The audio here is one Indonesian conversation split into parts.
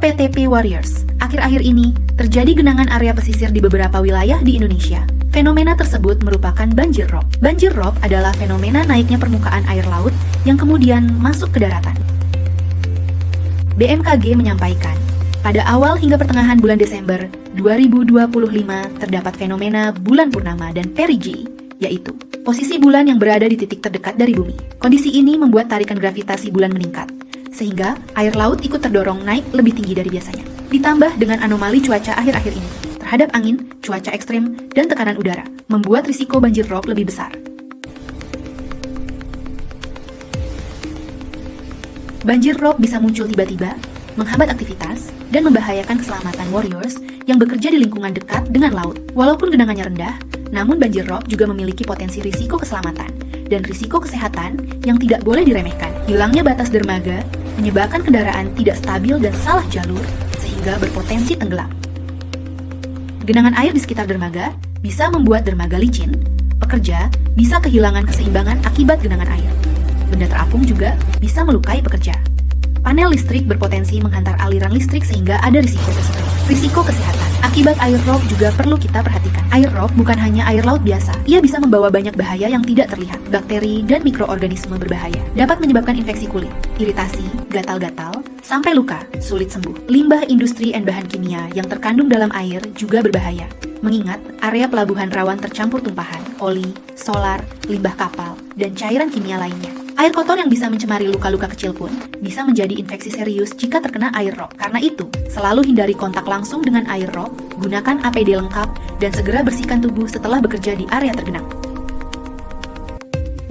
PTP Warriors. Akhir-akhir ini, terjadi genangan area pesisir di beberapa wilayah di Indonesia. Fenomena tersebut merupakan banjir rob. Banjir rob adalah fenomena naiknya permukaan air laut yang kemudian masuk ke daratan. BMKG menyampaikan, pada awal hingga pertengahan bulan Desember 2025 terdapat fenomena bulan purnama dan perigee, yaitu posisi bulan yang berada di titik terdekat dari bumi. Kondisi ini membuat tarikan gravitasi bulan meningkat, sehingga air laut ikut terdorong naik lebih tinggi dari biasanya. Ditambah dengan anomali cuaca akhir-akhir ini terhadap angin, cuaca ekstrem, dan tekanan udara, membuat risiko banjir rob lebih besar. Banjir rob bisa muncul tiba-tiba, menghambat aktivitas, dan membahayakan keselamatan warriors yang bekerja di lingkungan dekat dengan laut. Walaupun genangannya rendah, namun banjir rob juga memiliki potensi risiko keselamatan dan risiko kesehatan yang tidak boleh diremehkan. Hilangnya batas dermaga menyebabkan kendaraan tidak stabil dan salah jalur sehingga berpotensi tenggelam. Genangan air di sekitar dermaga bisa membuat dermaga licin, pekerja bisa kehilangan keseimbangan akibat genangan air. Benda terapung juga bisa melukai pekerja. Panel listrik berpotensi menghantar aliran listrik sehingga ada risiko tersebut. Risiko kesehatan akibat air rob juga perlu kita perhatikan. Air rob bukan hanya air laut biasa. Ia bisa membawa banyak bahaya yang tidak terlihat. Bakteri dan mikroorganisme berbahaya. Dapat menyebabkan infeksi kulit, iritasi, gatal-gatal, sampai luka, sulit sembuh. Limbah industri dan bahan kimia yang terkandung dalam air juga berbahaya. Mengingat area pelabuhan rawan tercampur tumpahan, oli, solar, limbah kapal, dan cairan kimia lainnya. Air kotor yang bisa mencemari luka-luka kecil pun bisa menjadi infeksi serius jika terkena air rob. Karena itu, selalu hindari kontak langsung dengan air rob, gunakan APD lengkap, dan segera bersihkan tubuh setelah bekerja di area tergenang.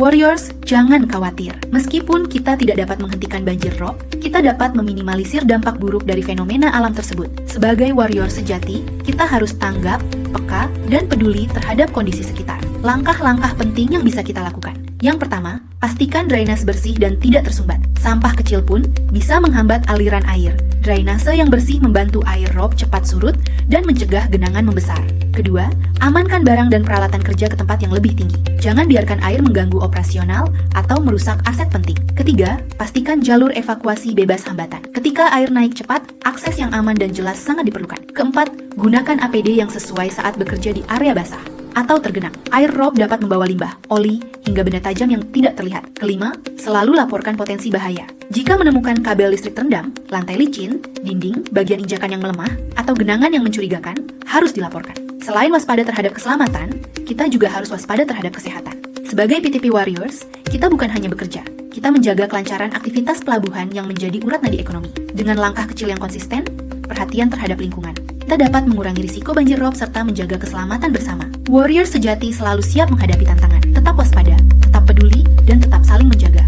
Warriors, jangan khawatir. Meskipun kita tidak dapat menghentikan banjir rob, kita dapat meminimalisir dampak buruk dari fenomena alam tersebut. Sebagai warrior sejati, kita harus tanggap, peka, dan peduli terhadap kondisi sekitar. Langkah-langkah penting yang bisa kita lakukan. Yang pertama, pastikan drainase bersih dan tidak tersumbat. Sampah kecil pun bisa menghambat aliran air. Drainase yang bersih membantu air rob cepat surut dan mencegah genangan membesar. Kedua, amankan barang dan peralatan kerja ke tempat yang lebih tinggi. Jangan biarkan air mengganggu operasional atau merusak aset penting. Ketiga, pastikan jalur evakuasi bebas hambatan. Ketika air naik cepat, akses yang aman dan jelas sangat diperlukan. Keempat, gunakan APD yang sesuai saat bekerja di area basah atau tergenang. Air rob dapat membawa limbah, oli, hingga benda tajam yang tidak terlihat. Kelima, selalu laporkan potensi bahaya. Jika menemukan kabel listrik terendam, lantai licin, dinding, bagian injakan yang melemah, atau genangan yang mencurigakan, harus dilaporkan. Selain waspada terhadap keselamatan, kita juga harus waspada terhadap kesehatan. Sebagai PTP Warriors, kita bukan hanya bekerja, kita menjaga kelancaran aktivitas pelabuhan yang menjadi urat nadi ekonomi. Dengan langkah kecil yang konsisten, perhatian terhadap lingkungan, kita dapat mengurangi risiko banjir rob serta menjaga keselamatan bersama. Warrior sejati selalu siap menghadapi tantangan. Tetap waspada, tetap peduli, dan tetap saling menjaga.